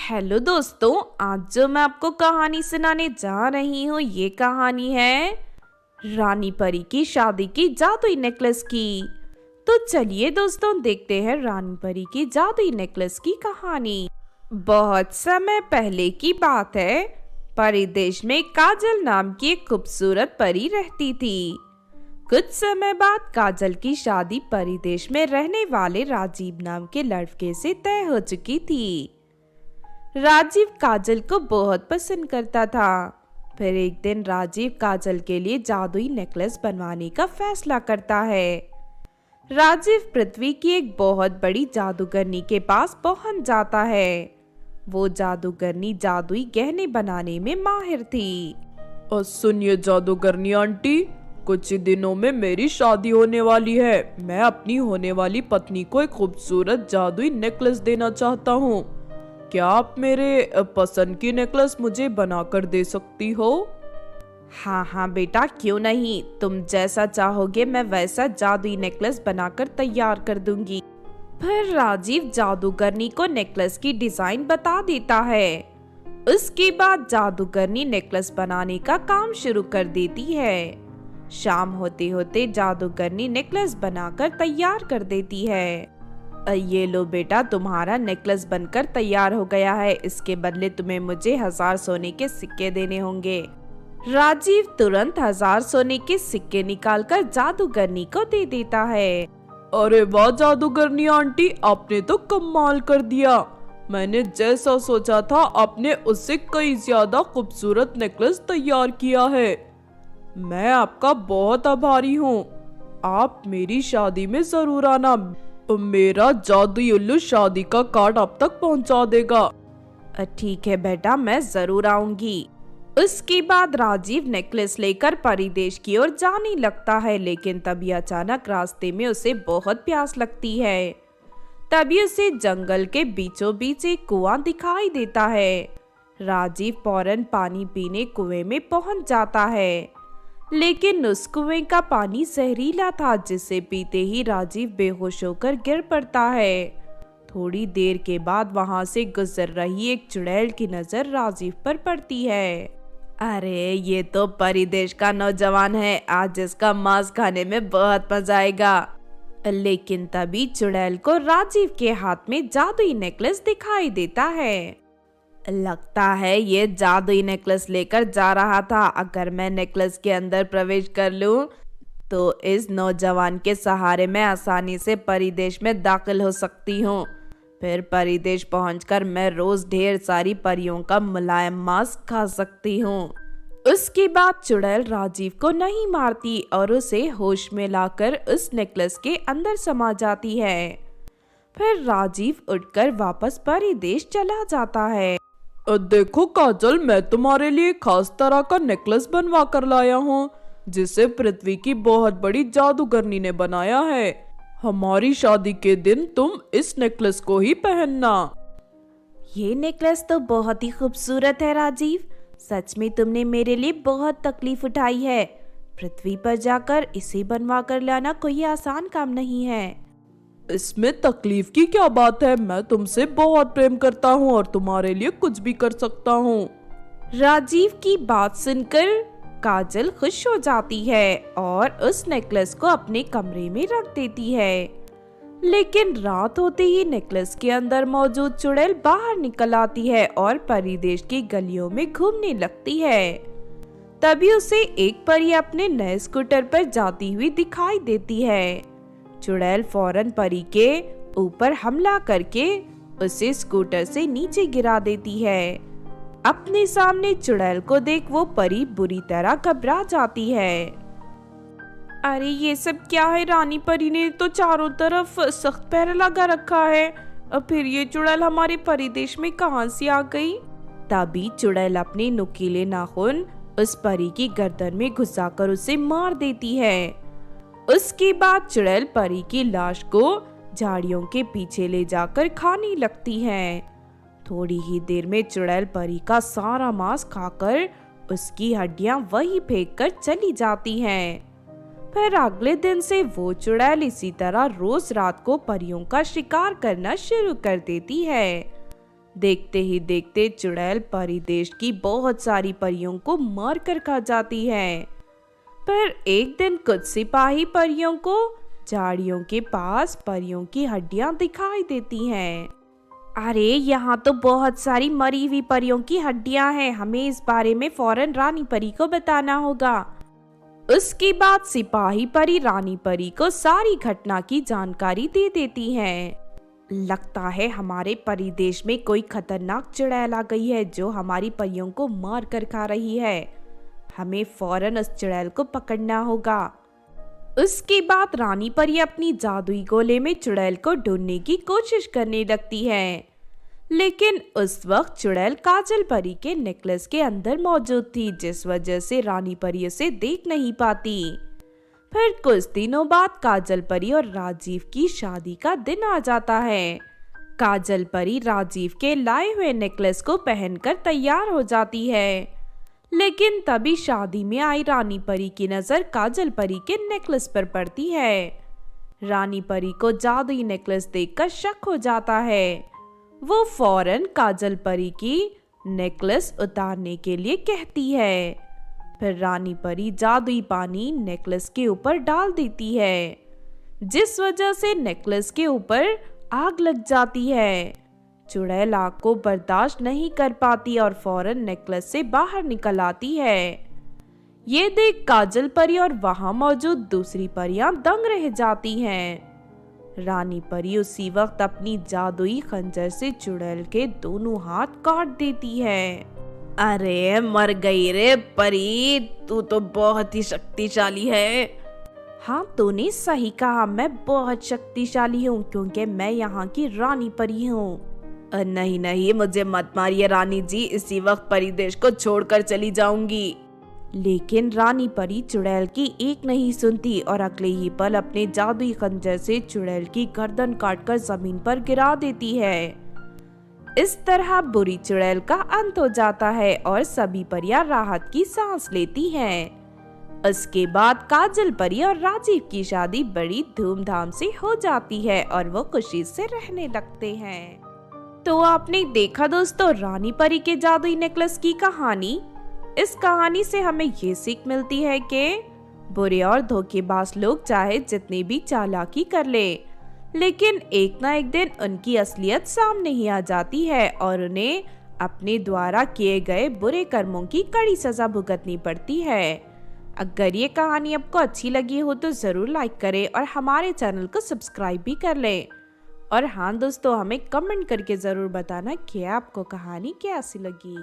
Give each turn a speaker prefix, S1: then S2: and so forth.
S1: Hello दोस्तों, आज जो मैं आपको कहानी सुनाने जा रही हूँ ये कहानी है रानी परी की शादी की जादुई नेकलेस की। तो चलिए दोस्तों देखते हैं रानी परी की जादुई नेकलेस की कहानी। बहुत समय पहले की बात है। परी देश में काजल नाम की एक खूबसूरत परी रहती थी। कुछ समय बाद काजल की शादी परी देश में रहने वाले राजीव नाम के लड़के से तय हो चुकी थी। राजीव काजल को बहुत पसंद करता था। फिर एक दिन राजीव काजल के लिए जादुई नेकलेस बनवाने का फैसला करता है। राजीव पृथ्वी की एक बहुत बड़ी जादूगरनी के पास पहुंच जाता है। वो जादूगरनी जादुई गहने बनाने में माहिर थी।
S2: और सुनिए जादूगरनी आंटी, कुछ ही दिनों में मेरी शादी होने वाली है। मैं अपनी होने वाली पत्नी को एक खूबसूरत जादुई नेकलेस देना चाहता हूँ। क्या आप मेरे पसंद की नेकलेस मुझे बनाकर दे सकती हो?
S1: हाँ हाँ बेटा, क्यों नहीं। तुम जैसा चाहोगे मैं वैसा जादुई नेकलेस बनाकर तैयार कर दूंगी। फिर राजीव जादूगरनी को नेकलेस की डिजाइन बता देता है। उसके बाद जादूगरनी नेकलेस बनाने का काम शुरू कर देती है। शाम होते होते जादूगरनी नेकलेस बनाकर तैयार कर देती है। ये लो बेटा, तुम्हारा नेकलेस बनकर तैयार हो गया है। इसके बदले तुम्हें मुझे 1000 सोने के सिक्के देने होंगे। राजीव तुरंत 1000 सोने के सिक्के निकालकर जादूगरनी को दे देता है।
S2: अरे वाह जादूगरनी आंटी, आपने तो कमाल कर दिया। मैंने जैसा सोचा था आपने उससे कई ज्यादा खूबसूरत नेकलेस तैयार किया है। मैं आपका बहुत आभारी हूँ। आप मेरी शादी में जरूर आना। मेरा जादुई उल्लू शादी का कार्ड आप तक पहुंचा देगा।
S1: ठीक है बेटा, मैं जरूर आऊंगी। उसके बाद राजीव नेकलेस लेकर परिदेश की ओर जाने लगता है, लेकिन तभी अचानक रास्ते में उसे बहुत प्यास लगती है। तभी उसे जंगल के बीचों बीच एक कुआं दिखाई देता है। राजीव फौरन पानी पीने कुएं में पहुंच जाता है, लेकिन उस कुएं का पानी जहरीला था, जिसे पीते ही राजीव बेहोश होकर गिर पड़ता है। थोड़ी देर के बाद वहां से गुजर रही एक चुड़ैल की नजर राजीव पर पड़ती है। अरे ये तो परिदेश का नौजवान है, आज इसका मांस खाने में बहुत मजा आएगा। लेकिन तभी चुड़ैल को राजीव के हाथ में जादुई नेकलेस दिखाई देता है। लगता है ये जादुई नेकलेस लेकर जा रहा था। अगर मैं नेकलेस के अंदर प्रवेश कर लूं, तो इस नौजवान के सहारे मैं आसानी से परिदेश में दाखिल हो सकती हूँ। फिर परिदेश पहुंचकर मैं रोज ढेर सारी परियों का मुलायम मांस खा सकती हूँ। उसके बाद चुड़ैल राजीव को नहीं मारती और उसे होश में लाकर उस नेकलेस के अंदर समा जाती है। फिर राजीव उठकर वापस परिदेश चला जाता है।
S2: देखो काजल, मैं तुम्हारे लिए खास तरह का नेकलेस बनवा कर लाया हूँ, जिसे पृथ्वी की बहुत बड़ी जादूगरनी ने बनाया है। हमारी शादी के दिन तुम इस नेकलेस को ही पहनना।
S1: ये नेकलेस तो बहुत ही खूबसूरत है राजीव। सच में तुमने मेरे लिए बहुत तकलीफ उठाई है। पृथ्वी पर जाकर इसे बनवा कर लाना कोई आसान काम नहीं है।
S2: इसमें तकलीफ की क्या बात है? मैं तुमसे बहुत प्रेम करता हूँ और तुम्हारे लिए कुछ भी कर सकता हूँ।
S1: राजीव की बात सुनकर काजल खुश हो जाती है और उस नेकलेस को अपने कमरे में रख देती है। लेकिन रात होते ही नेकलेस के अंदर मौजूद चुड़ैल बाहर निकल आती है और परिदेश की गलियों में घूमने लगती है। तभी उसे एक परी अपने नए स्कूटर पर जाती हुई दिखाई देती है। चुड़ैल फौरन परी के ऊपर हमला करके उसे स्कूटर से नीचे गिरा देती है। अपने सामने चुड़ैल को देख वो परी बुरी तरह घबरा जाती है। अरे ये सब क्या है? रानी परी ने तो चारों तरफ सख्त पहरा लगा रखा है। अब फिर ये चुड़ैल हमारे परिदेश में कहां से आ गई? तभी चुड़ैल अपने नुकीले नाखून उस परी की गर्दन में घुसाकर उसे मार देती है। उसके बाद चुड़ैल परी की लाश को झाड़ियों के पीछे ले जाकर खाने लगती है। थोड़ी ही देर में चुड़ैल परी का सारा मांस खाकर उसकी हड्डियां वहीं फेंक कर चली जाती हैं। फिर अगले दिन से वो चुड़ैल इसी तरह रोज रात को परियों का शिकार करना शुरू कर देती है। देखते ही देखते चुड़ैल परी देश की बहुत सारी परियों को मार कर खा जाती है। पर एक दिन कुछ सिपाही परियों को झाड़ियों के पास परियों की हड्डियां दिखाई देती हैं। अरे यहाँ तो बहुत सारी मरी हुई परियों की हड्डियां हैं, हमें इस बारे में फौरन रानी परी को बताना होगा। उसके बाद सिपाही परी रानी परी को सारी घटना की जानकारी दे देती हैं। लगता है हमारे परिदेश में कोई खतरनाक चुड़ैल आ गई है जो हमारी परियों को मार कर खा रही है। हमें फौरन उस चुड़ैल को पकड़ना होगा। उसके बाद रानी परी अपनी जादुई गोले में चुड़ैल को ढूंढने की कोशिश करने लगती है, लेकिन उस वक्त चुड़ैल काजल परी के नेकलेस के अंदर मौजूद थी, जिस वजह से रानी परी उसे देख नहीं पाती। फिर कुछ दिनों बाद काजल परी और राजीव की शादी का दिन आ जाता है। काजल परी राजीव के लाए हुए नेकलेस को पहनकर तैयार हो जाती है, लेकिन तभी शादी में आई रानी परी की नजर काजल परी के नेकलेस पर पड़ती है। रानी परी को जादुई नेकलेस देखकर शक हो जाता है। वो फौरन काजल परी की नेकलेस उतारने के लिए कहती है। फिर रानी परी जादुई पानी नेकलेस के ऊपर डाल देती है, जिस वजह से नेकलेस के ऊपर आग लग जाती है। चुड़ैल आग को बर्दाश्त नहीं कर पाती और फौरन नेकलेस से बाहर निकल आती है। ये देख काजल परी और वहां मौजूद दूसरी परियां दंग रह जाती हैं। रानी परी उसी वक्त अपनी जादुई खंजर से चुड़ैल के दोनों हाथ काट देती है। अरे मर गई रे परी, तू तो बहुत ही शक्तिशाली है। हाँ, तूने सही कहा, मैं बहुत शक्तिशाली हूँ क्योंकि मैं यहाँ की रानी परी हूँ। नहीं नहीं, मुझे मत मारिए रानी जी, इसी वक्त परी देश को छोड़कर चली जाऊंगी। लेकिन रानी परी चुड़ैल की एक नहीं सुनती और अगले ही पल अपने जादुई खंजर से चुड़ैल की गर्दन काटकर जमीन पर गिरा देती है। इस तरह बुरी चुड़ैल का अंत हो जाता है और सभी परियां राहत की सांस लेती हैं। उसके बाद काजल परी और राजीव की शादी बड़ी धूमधाम से हो जाती है और वो खुशी से रहने लगते हैं। तो आपने देखा दोस्तों रानी परी के जादुई नेकलेस की कहानी। इस कहानी से हमें ये सीख मिलती है कि बुरे और धोखेबाज लोग चाहे जितनी भी चालाकी कर ले, लेकिन एक ना एक दिन उनकी असलियत सामने ही आ जाती है और उन्हें अपने द्वारा किए गए बुरे कर्मों की कड़ी सजा भुगतनी पड़ती है। अगर ये कहानी आपको अच्छी लगी हो तो जरूर लाइक करें और हमारे चैनल को सब्सक्राइब भी कर लें। और हाँ दोस्तों, हमें कमेंट करके ज़रूर बताना कि आपको कहानी कैसी लगी।